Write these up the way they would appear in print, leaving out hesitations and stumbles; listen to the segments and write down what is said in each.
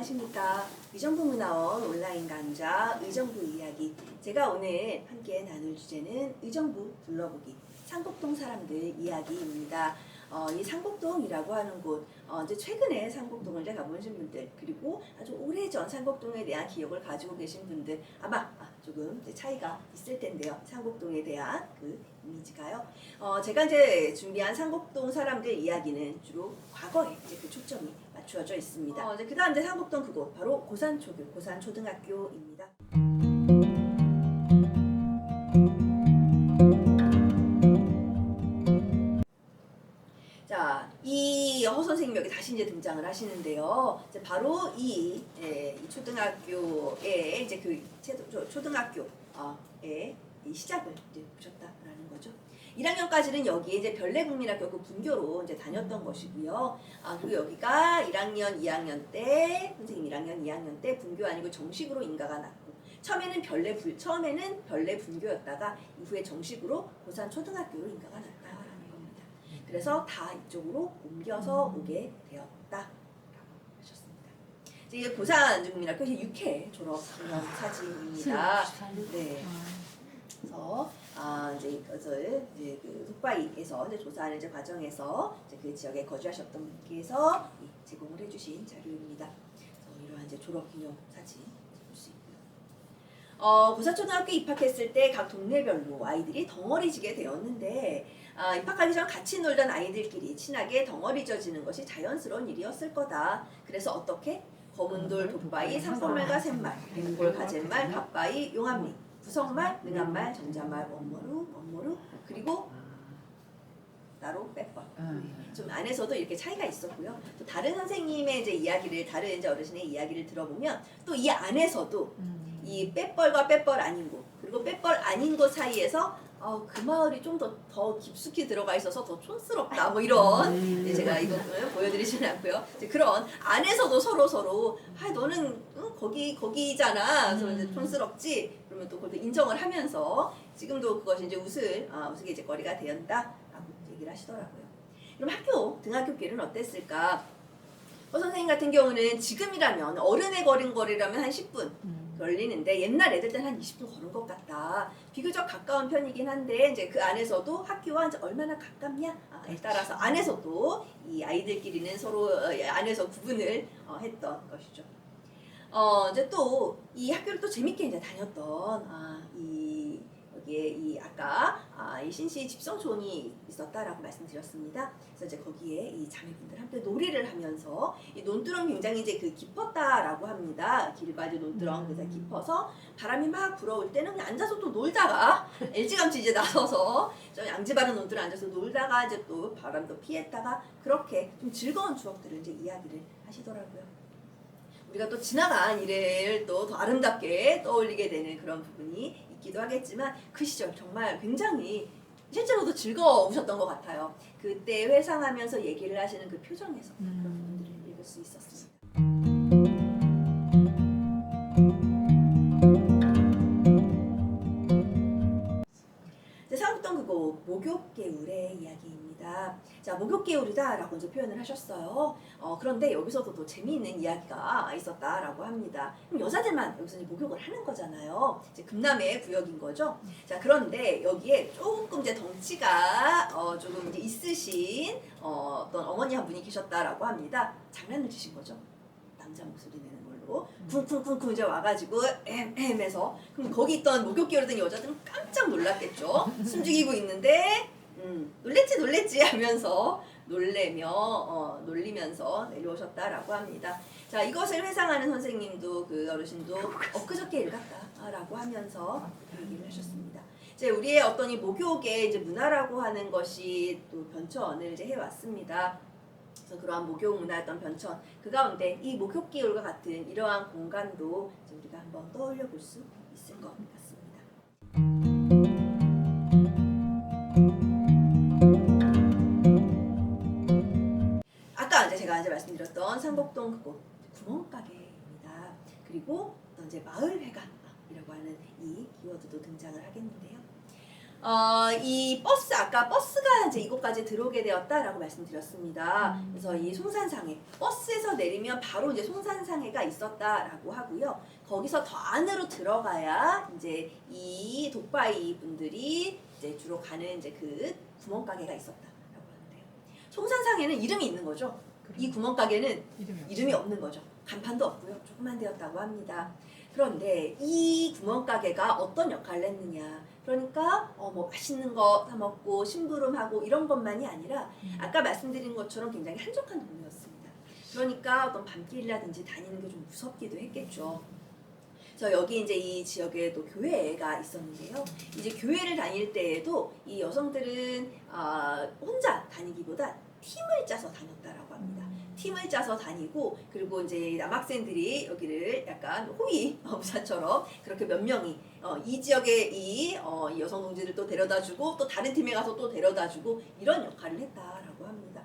안녕하십니까. 의정부문화원 온라인 강좌 의정부 이야기. 제가 오늘 함께 나눌 주제는 의정부 둘러보기, 상곡동 사람들 이야기입니다. 이 상곡동이라고 하는 곳, 이제 최근에 상곡동을 이제 가보신 분들, 그리고 아주 오래전 상곡동에 대한 기억을 가지고 계신 분들 아마 조금 이제 차이가 있을 텐데요. 상곡동에 대한 그 이미지가요. 제가 이제 준비한 상곡동 사람들 이야기는 주로 과거에 이제 그 초점이 맞추어져 있습니다. 이제 그다음 이제 상곡동 그곳 바로 고산초교, 고산초등학교입니다. 자, 이 허 선생님 여기 다시 이제 등장을 하시는데요. 이제 바로 이 초등학교에 이제 그 초등학교의 이 시작을 이제 보셨다라는 거죠. 1학년까지는 여기에 이제 별내국민학교 그 분교로 이제 다녔던 것이고요. 그리고 여기가 1학년, 2학년 때 선생님 1학년, 2학년 때 분교 아니고 정식으로 인가가 났고 처음에는 별내 분교였다가 이후에 정식으로 고산 초등학교로 인가가 났다라는 겁니다. 그래서 다 이쪽으로 옮겨서 오게 되었다라고 하셨습니다. 이제 고산 국민학교 6회 졸업 기념 사진입니다. 네. 그래서 이제 이것을 이제 그 독바이에서 이제 조사하는 이제 과정에서 이제 그 지역에 거주하셨던 분께서 제공을 해주신 자료입니다. 그래서 이러한 이제 졸업 기념 사진 볼 수 있고요. 고산초등학교 입학했을 때 각 동네별로 아이들이 덩어리지게 되었는데 입학하기 전 같이 놀던 아이들끼리 친하게 덩어리져지는 것이 자연스러운 일이었을 거다. 그래서 어떻게? 검은돌, 독바이, 산골말과 샘말, 백골, 가젯말, 갓바이, 용암리, 부석말, 능암말, 정자말, 원모루, 그리고 따로 빼뻘. 좀 안에서도 이렇게 차이가 있었고요. 또 다른 선생님의 이제 이야기를, 다른 이제 어르신의 이야기를 들어보면 또 이 안에서도 이 빼뻘과 빼뻘 아닌 곳, 그리고 빼뻘 아닌 곳 사이에서 그 마을이 좀 더 깊숙이 들어가 있어서 더 촌스럽다. 뭐 이런 제가 이것을 보여드리지는 않고요. 이제 그런 안에서도 서로 너는 거기잖아. 그래서 이제 촌스럽지. 그러면 또 그것도 인정을 하면서 지금도 그것이 이제 우스갯거리가 되었다라고 얘기를 하시더라고요. 그럼 등학교 길은 어땠을까? 선생님 같은 경우는 지금이라면 어른의 걸은 거리라면 한 10분 걸리는데 옛날 애들 때는 한 20분 걸은 것 같다. 비교적 가까운 편이긴 한데 이제 그 안에서도 학교와 이제 얼마나 가깝냐에 따라서 안에서도 이 아이들끼리는 서로 안에서 구분을 했던 것이죠. 이제 또 이 학교를 또 재밌게 이제 다녔던 여기에 이 신시 집성촌이 있었다라고 말씀드렸습니다. 그래서 이제 거기에 이 자매분들 함께 놀이를 하면서 이 논두렁 굉장히 이제 그 깊었다라고 합니다. 길과 이제 논두렁 그래서 깊어서 바람이 막 불어올 때는 그냥 앉아서 또 놀다가 일찌감치 이제 나서서 저 양지바른 논두렁 앉아서 놀다가 이제 또 바람도 피했다가 그렇게 좀 즐거운 추억들을 이제 이야기를 하시더라고요. 우리가 또 지나간 일을 또 더 아름답게 떠올리게 되는 그런 부분이 있기도 하겠지만 그 시절 정말 굉장히 실제로도 즐거우셨던 것 같아요. 그때 회상하면서 얘기를 하시는 그 표정에서 그런 부분들을 읽을 수 있었습니다. 상곡동 그곳 목욕개울의 이야기입니다. 자, 목욕개울이다라고 이제 표현을 하셨어요. 그런데 여기서도 또 재미있는 이야기가 있었다라고 합니다. 그럼 여자들만 여기서 이제 목욕을 하는 거잖아요. 이제 금남의 구역인 거죠. 자, 그런데 여기에 조금 이제 덩치가 조금 이제 있으신 어떤 어머니 한 분이 계셨다라고 합니다. 장난을 치신 거죠. 남자 목소리 내는 걸로 쿵쿵쿵쿵 이제 와가지고 해서 그럼 거기 있던 목욕기어르던 여자들은 깜짝 놀랐겠죠. 숨죽이고 있는데 놀랬지 하면서 놀리면서 내려오셨다라고 합니다. 자, 이것을 회상하는 선생님도 그 어르신도 엊그저께 읽었다라고 하면서 얘기를 하셨습니다. 이제 우리의 어떤 이 목욕의 이제 문화라고 하는 것이 또 변천을 이제 해왔습니다. 그래서 그러한 목욕 문화였던 변천, 그 가운데 이 목욕기울과 같은 이러한 공간도 이제 우리가 한번 떠올려 볼 수 있을 것 같습니다. 아까 제가 말씀드렸던 상곡동 그곳 구멍가게입니다. 그리고 또 이제 마을회관이라고 하는 이 키워드도 등장을 하겠는데요. 이 버스, 아까 버스가 이제 이곳까지 들어오게 되었다라고 말씀드렸습니다. 그래서 이 송산상해, 버스에서 내리면 바로 이제 송산상해가 있었다라고 하고요. 거기서 더 안으로 들어가야 이제 이 독바이 분들이 이제 주로 가는 이제 그 구멍가게가 있었다라고 하는데요. 송산상해는 이름이 있는 거죠. 이 구멍가게는 이름이 없는 거죠. 간판도 없고요. 조그만 데였다고 합니다. 그런데 이 구멍가게가 어떤 역할을 했느냐. 그러니까 뭐 맛있는 거 사 먹고 심부름하고 이런 것만이 아니라 아까 말씀드린 것처럼 굉장히 한적한 동네였습니다. 그러니까 어떤 밤길이라든지 다니는 게 좀 무섭기도 했겠죠. 그래서 여기 이제 이 지역에도 교회가 있었는데요. 이제 교회를 다닐 때에도 이 여성들은 혼자 다니기보다 팀을 짜서 다녔다라고 합니다. 팀을 짜서 다니고, 그리고 이제 남학생들이 여기를 약간 호위 부사처럼 그렇게 몇 명이 이 지역에 이 여성 동지들 또 데려다주고 또 다른 팀에 가서 또 데려다주고 이런 역할을 했다라고 합니다.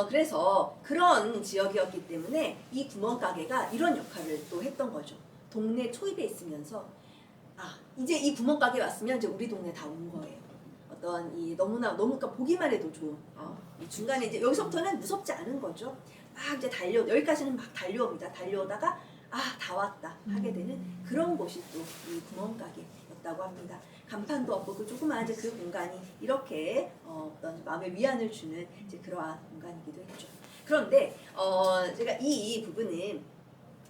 그래서 그런 지역이었기 때문에 이 구멍가게가 이런 역할을 또 했던 거죠. 동네 초입에 있으면서 이제 이 구멍가게 왔으면 이제 우리 동네 다 온 거예요. 어떤 이 너무 그러니까 보기만 해도 좋은 이 중간에 이제 여기서부터는 무섭지 않은 거죠. 막 이제 여기까지는 막 달려옵니다. 달려오다가 다 왔다 하게 되는 그런 곳이 또 이 구멍가게였다고 합니다. 간판도 없고 그 조그마한 이제 그 공간이 이렇게 어떤 마음의 위안을 주는 이제 그러한 공간이기도 했죠. 그런데 제가 이 부분은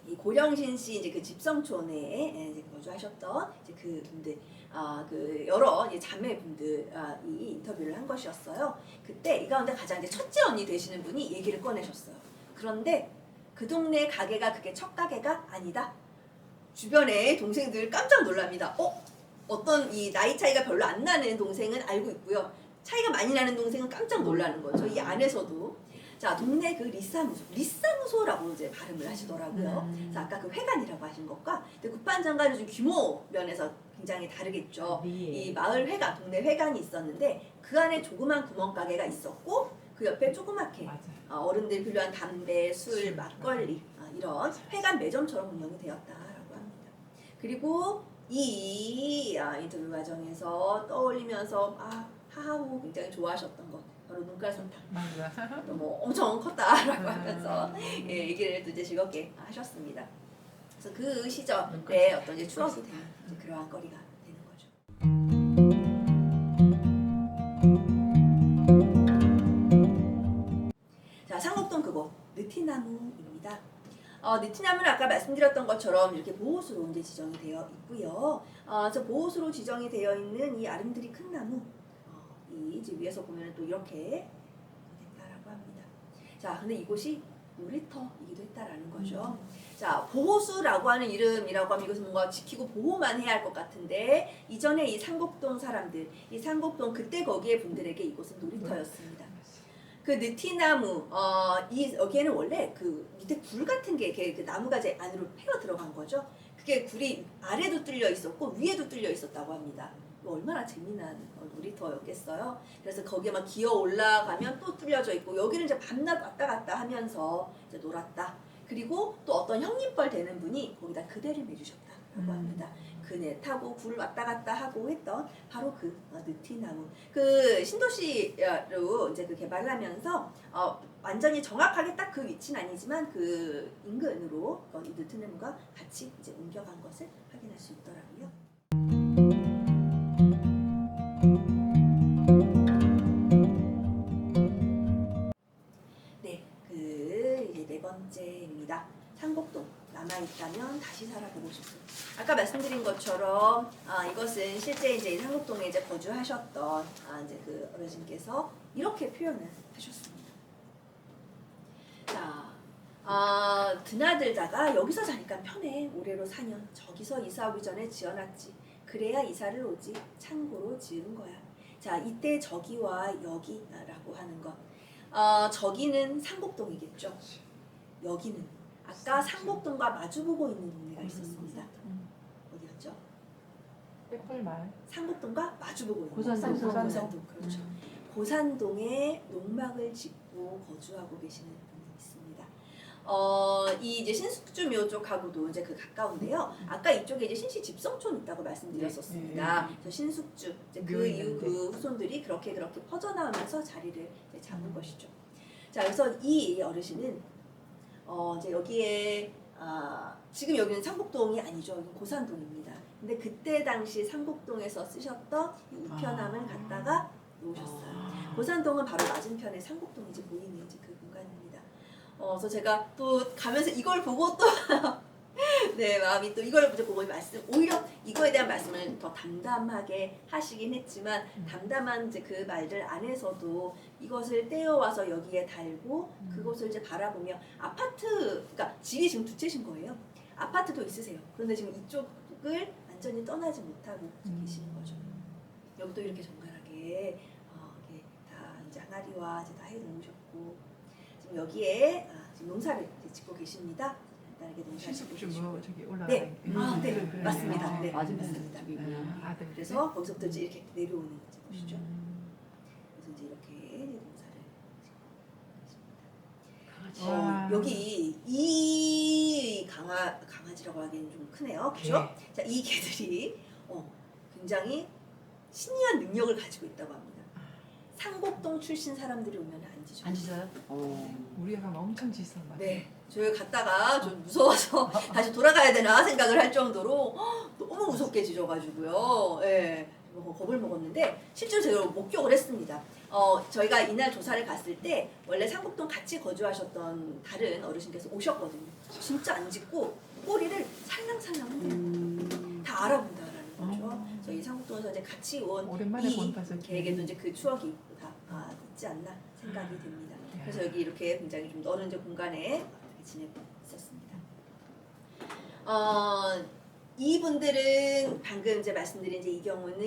이 고령신 씨 이제 그 집성촌에 이제 거주하셨던 이제 그 분들, 그 여러 자매분들이 인터뷰를 한 것이었어요. 그때 이 가운데 가장 이제 첫째 언니 되시는 분이 얘기를 꺼내셨어요. 그런데 그 동네 가게가 그게 첫 가게가 아니다. 주변에 동생들 깜짝 놀랍니다. 어떤 이 나이 차이가 별로 안 나는 동생은 알고 있고요. 차이가 많이 나는 동생은 깜짝 놀라는 거죠. 이 안에서도. 자, 동네 그 리사무소라고 이제 발음을 하시더라고요. 그래서 아까 그 회관이라고 하신 것과 국판장관은 좀 규모 면에서 굉장히 다르겠죠. 이 마을 회관, 동네 회관이 있었는데 그 안에 조그만 구멍가게가 있었고 그 옆에 조그맣게 어른들 필요한 담배, 술, 막걸리 이런 회관 매점처럼 운영이 되었다라고 합니다. 그리고 이 인터뷰 과정에서 떠올리면서 하하호 굉장히 좋아하셨던 것 바로 눈깔선탕. 뭐 엄청 컸다라고 하면서 얘기를 또 이제 즐겁게 하셨습니다. 그래서 그 시절에 어떤 이제 추억이 되는 이제 그러한 거리가 되는 거죠. 자, 상곡동 그곳 느티나무입니다. 느티나무는 아까 말씀드렸던 것처럼 이렇게 보호수로 이제 지정이 되어 있고요. 그래서 보호수로 지정이 되어 있는 이 아름드리 큰 나무, 이 이제 위에서 보면 또 이렇게 됐다라고 합니다. 자, 근데 이곳이 놀이터이기도 했다라는 거죠. 자, 보호수라고 하는 이름이라고 하면 이것은 뭔가 지키고 보호만 해야 할 것 같은데 이전에 이 상곡동 사람들, 이 상곡동 그때 거기에 분들에게 이곳은 놀이터였습니다. 그 느티나무, 여기에는 원래 그 밑에 굴 같은 게 이렇게 그 나무가 이제 안으로 패어 들어간 거죠. 그게 굴이 아래도 뚫려 있었고 위에도 뚫려 있었다고 합니다. 얼마나 재미난 놀이터였겠어요. 그래서 거기에 막 기어 올라가면 또 뚫려져 있고 여기는 이제 밤낮 왔다 갔다 하면서 이제 놀았다. 그리고 또 어떤 형님뻘 되는 분이 거기다 그대를 매주셨다라고 합니다. 그네 타고 굴 왔다 갔다 하고 했던 바로 그 느티나무. 그 신도시로 이제 그 개발하면서 완전히 정확하게 딱 그 위치는 아니지만 그 인근으로 이 느티나무가 같이 이제 옮겨간 것을 확인할 수 있더라고요. 네, 이제 네 번째입니다. 상곡동 남아있다면 다시 살아보고 싶은. 아까 말씀드린 것처럼 이것은 실제 이제 상곡동에 이제 거주하셨던 이제 그 어르신께서 이렇게 표현을 하셨습니다. 자, 드나들다가 여기서 자니까 편해. 올해로 4년 저기서 이사 오기 전에 지어놨지. 그래야 이사를 오지. 참고로 지은 거야. 자, 이때 저기와 여기라고 하는 것. 저기는 상곡동이겠죠. 여기는 아까 상곡동과 마주보고 있는 동네가 있었습니다. 어디였죠? 빽벌마을. 상곡동과 마주보고 있는 고산동. 그렇죠. 고산동에 농막을 짓고 거주하고 계시는 분이 있습니다. 이 이제 신숙주 묘쪽하고도 이제 그 가까운데요. 아까 이쪽에 이제 신시 집성촌 있다고 말씀드렸었습니다. 그래서 신숙주 이제 그 이후 그 후손들이 그렇게 퍼져나오면서 자리를 이제 잡은 것이죠. 자, 그래서 이 어르신은 이제 여기에 지금 여기는 상복동이 아니죠. 여기 고산동입니다. 근데 그때 당시 상복동에서 쓰셨던 이 우편함을 갖다가 놓으셨어요. 고산동은 바로 맞은편에 상복동이 이제 보이는 이제 그 공간입니다. 그래서 제가 또 가면서 이걸 보고 또 네, 마음이 또 이걸 이제 보고 오히려 이거에 대한 말씀을 더 담담하게 하시긴 했지만 담담한 이제 그 말들 안에서도 이것을 떼어와서 여기에 달고 그것을 이제 바라보며 아파트, 그러니까 집이 지금 두 채신 거예요. 아파트도 있으세요. 그런데 지금 이쪽을 완전히 떠나지 못하고 계시는 거죠. 여기도 이렇게 정갈하게 이렇게 다 이제 항아리와 이제 다 해놓으셨고 지금 여기에 지금 농사를 이제 짓고 계십니다. 간단하게 농사를 짓고 계시고 저기 올라가. 네, 맞습니다. 네, 맞습니다. 맞습니다. 아들. 그래서 거기서부터 이제 이렇게 내려오는 이제 곳이죠. 그래서 이제 이렇게 농사를 짓고 와. 계십니다. 여기 이 강아지라고 하기에는 좀 크네요. 그렇죠? 자, 이 개들이 굉장히 신기한 능력을 가지고 있다고 합니다. 상복동 출신 사람들이 오면 안 짖어요. 안 짖어요? 우리 애가 엄청 짖어. 네, 저희 갔다가 좀 무서워서 다시 돌아가야 되나 생각을 할 정도로 너무 무섭게 짖어가지고요. 예, 겁을 먹었는데 실제로 제가 목격을 했습니다. 저희가 이날 조사를 갔을 때 원래 상복동 같이 거주하셨던 다른 어르신께서 오셨거든요. 진짜 안 짖고 꼬리를 살랑살랑 흔들어요. 다 알아본다라는 거죠. 저희 상복동에서 이제 같이 온 오랜만에 이 본다 저기. 개에게도 이제 그 추억이 다 있지 않나 생각이 됩니다. 그래서 여기 이렇게 굉장히 좀 넓은 이제 공간에 이렇게 지내고 있었습니다. 이분들은 방금 이제 말씀드린 이제 이 경우는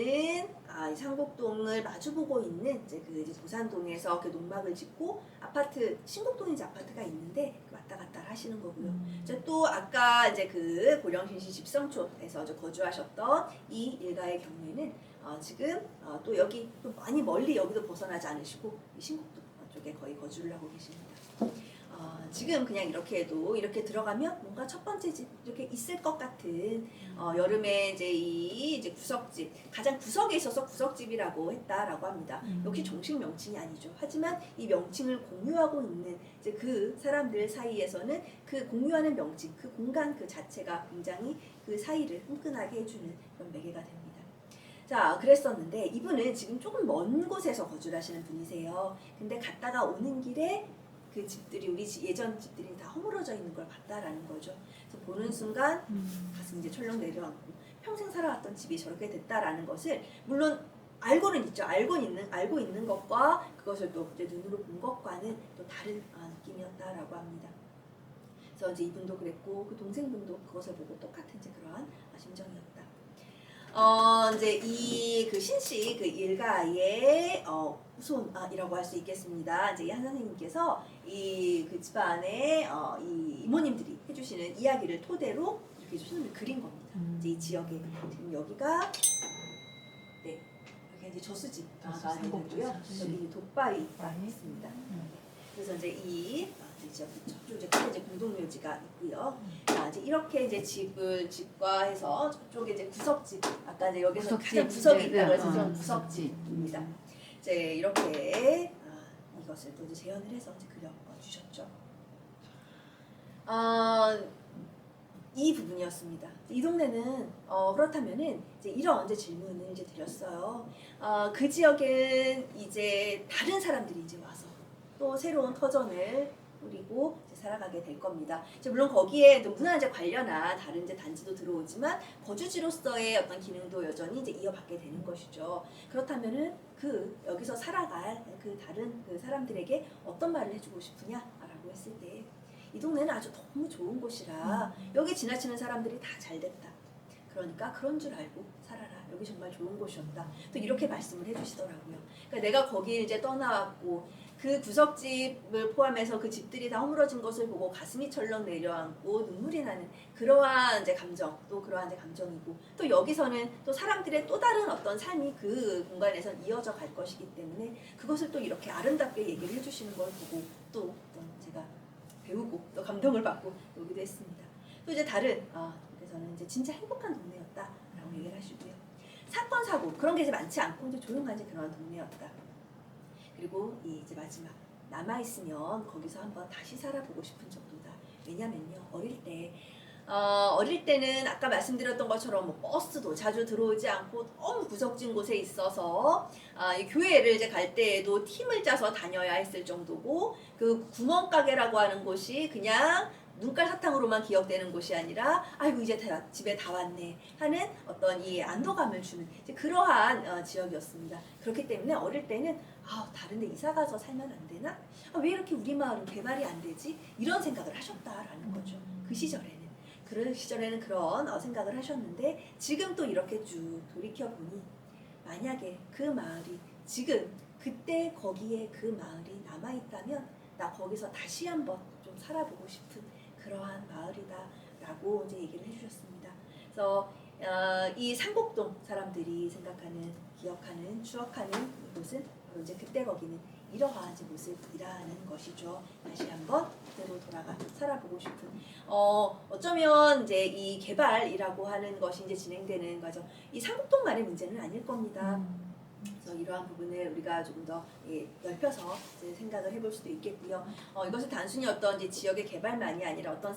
이 상복동을 마주보고 있는 이제 그 이제 도산동에서 그 농막을 짓고 아파트 신곡동인지 아파트가 있는데 왔다 갔다 하시는 거고요. 이제 또 아까 이제 그 고령신시 집성촌에서 이제 거주하셨던 이 일가의 경우에는 지금 또 여기 또 많이 멀리 여기도 벗어나지 않으시고 이 신곡동 쪽에 거의 거주를 하고 계십니다. 지금 그냥 이렇게 해도 이렇게 들어가면 뭔가 첫 번째 집 이렇게 있을 것 같은 여름에 이제 이제 구석집 가장 구석에 있어서 구석집이라고 했다라고 합니다. 역시 정식 명칭이 아니죠. 하지만 이 명칭을 공유하고 있는 이제 그 사람들 사이에서는 그 공유하는 명칭, 그 공간 그 자체가 굉장히 그 사이를 끈끈하게 해주는 그런 매개가 됩니다. 자, 그랬었는데 이분은 지금 조금 먼 곳에서 거주를 하시는 분이세요. 근데 갔다가 오는 길에 그 집들이 우리 예전 집들이 다 허물어져 있는 걸 봤다라는 거죠. 그래서 보는 순간 가슴이 이제 철렁 내려앉고 평생 살아왔던 집이 저렇게 됐다라는 것을 물론 알고는 있죠. 알고 있는 것과 그것을 또 이제 눈으로 본 것과는 또 다른 느낌이었다라고 합니다. 그래서 이제 이분도 그랬고 그 동생분도 그것을 보고 똑같은 이제 그러한 심정이었다. 이제 이 그 신씨 그 일가의 후손이라고 할 수 있겠습니다. 이제 이 한 선생님께서 이 그 집안의 이 이모님들이 해주시는 이야기를 토대로 이렇게 손을 그린 겁니다. 이제 이 지역에 지금 여기가 네 여기 이제 저수지가 있고요. 여기 돋바위가 있습니다. 그래서 이제 이 저쪽 이제 끝에 이제 공동묘지가 있고요. 이제 이렇게 이제 집과 해서 저쪽에 이제 구석집 아까 이제 여기서 가장 구석이 있다고 해서 저는 구석집입니다. 이제 이렇게 이것을 또 이제 재현을 해서 이제 그려 주셨죠. 이 부분이었습니다. 이 동네는 그렇다면은 이제 이런 이제 질문을 이제 드렸어요. 그 지역엔 이제 다른 사람들이 이제 와서 또 새로운 터전을 꾸리고 이제 살아가게 될 겁니다. 이제 물론 거기에 문화 이제 관련한 다른 이제 단지도 들어오지만 거주지로서의 어떤 기능도 여전히 이제 이어받게 되는 것이죠. 그렇다면은 여기서 살아갈 그 다른 그 사람들에게 어떤 말을 해주고 싶으냐라고 했을 때 이 동네는 아주 너무 좋은 곳이라 여기 지나치는 사람들이 다 잘됐다. 그러니까 그런 줄 알고 살아라. 여기 정말 좋은 곳이었다. 또 이렇게 말씀을 해주시더라고요. 그러니까 내가 거기 이제 떠나왔고 그 구석집을 포함해서 그 집들이 다 허물어진 것을 보고 가슴이 철렁 내려앉고 눈물이 나는 그러한 이제 감정, 또 그러한 이제 감정이고 또 여기서는 또 사람들의 또 다른 어떤 삶이 그 공간에서 이어져 갈 것이기 때문에 그것을 또 이렇게 아름답게 얘기를 해주시는 걸 보고 또 제가 배우고 또 감동을 받고 오기도 했습니다. 또 이제 다른 그래서는 이제 진짜 행복한 동네였다라고 얘기를 하시고요. 사건 사고 그런 게 이제 많지 않고 이제 조용한 이제 그런 동네였다. 그리고 이제 마지막 남아 있으면 거기서 한번 다시 살아보고 싶은 정도다. 왜냐면요 어릴 때는 아까 말씀드렸던 것처럼 뭐 버스도 자주 들어오지 않고 너무 구석진 곳에 있어서 이 교회를 이제 갈 때에도 팀을 짜서 다녀야 했을 정도고 그 구멍가게라고 하는 곳이 그냥 눈깔 사탕으로만 기억되는 곳이 아니라 아이고 이제 집에 다 왔네 하는 어떤 이 안도감을 주는 이제 그러한 지역이었습니다. 그렇기 때문에 어릴 때는 다른 데 이사 가서 살면 안 되나? 왜 이렇게 우리 마을은 개발이 안 되지? 이런 생각을 하셨다라는 거죠. 그 시절에는. 그런 시절에는 그런 생각을 하셨는데 지금 또 이렇게 쭉 돌이켜보니 만약에 그 마을이 지금 그때 거기에 그 마을이 남아있다면 나 거기서 다시 한번 좀 살아보고 싶은 그러한 마을이다 라고 이제 얘기를 해주셨습니다. 그래서 이 상곡동 사람들이 생각하는, 기억하는, 추억하는 이곳은 바로 이제 그때 거기는 이러한 이제 모습이라는 것이죠. 다시 한번 그대로 돌아가 살아보고 싶은. 어쩌면 이제 이 개발이라고 하는 것이 이제 진행되는 과정, 이 상곡동만의 문제는 아닐 겁니다. 그래서 이러한 부분을 우리가 조금 더 넓혀서 이제 생각을 해볼 수도 있겠고요. 이것은 단순히 어떤 이제 지역의 개발만이 아니라 어떤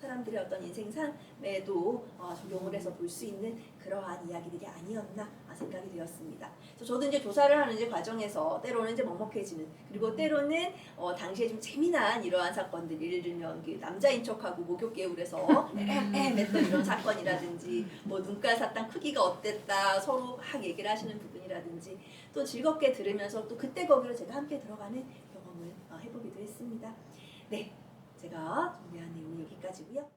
사람들의 어떤 인생 삶에도 적용을 해서 볼 수 있는 그러한 이야기들이 아니었나 생각이 되었습니다. 그래서 저도 이제 조사를 하는 이제 과정에서 때로는 이제 먹먹해지는, 그리고 때로는 당시에 좀 재미난 이러한 사건들, 예를 들면 남자인 척하고 목욕 개울에서 맸던 이런 사건이라든지, 뭐 눈깔 사탕 크기가 어땠다 서로 막 얘기를 하시는 부분이라든지, 또 즐겁게 들으면서 또 그때 거기로 제가 함께 들어가는 경험을 해보기도 했습니다. 네, 제가 준비한 내용은 여기까지고요.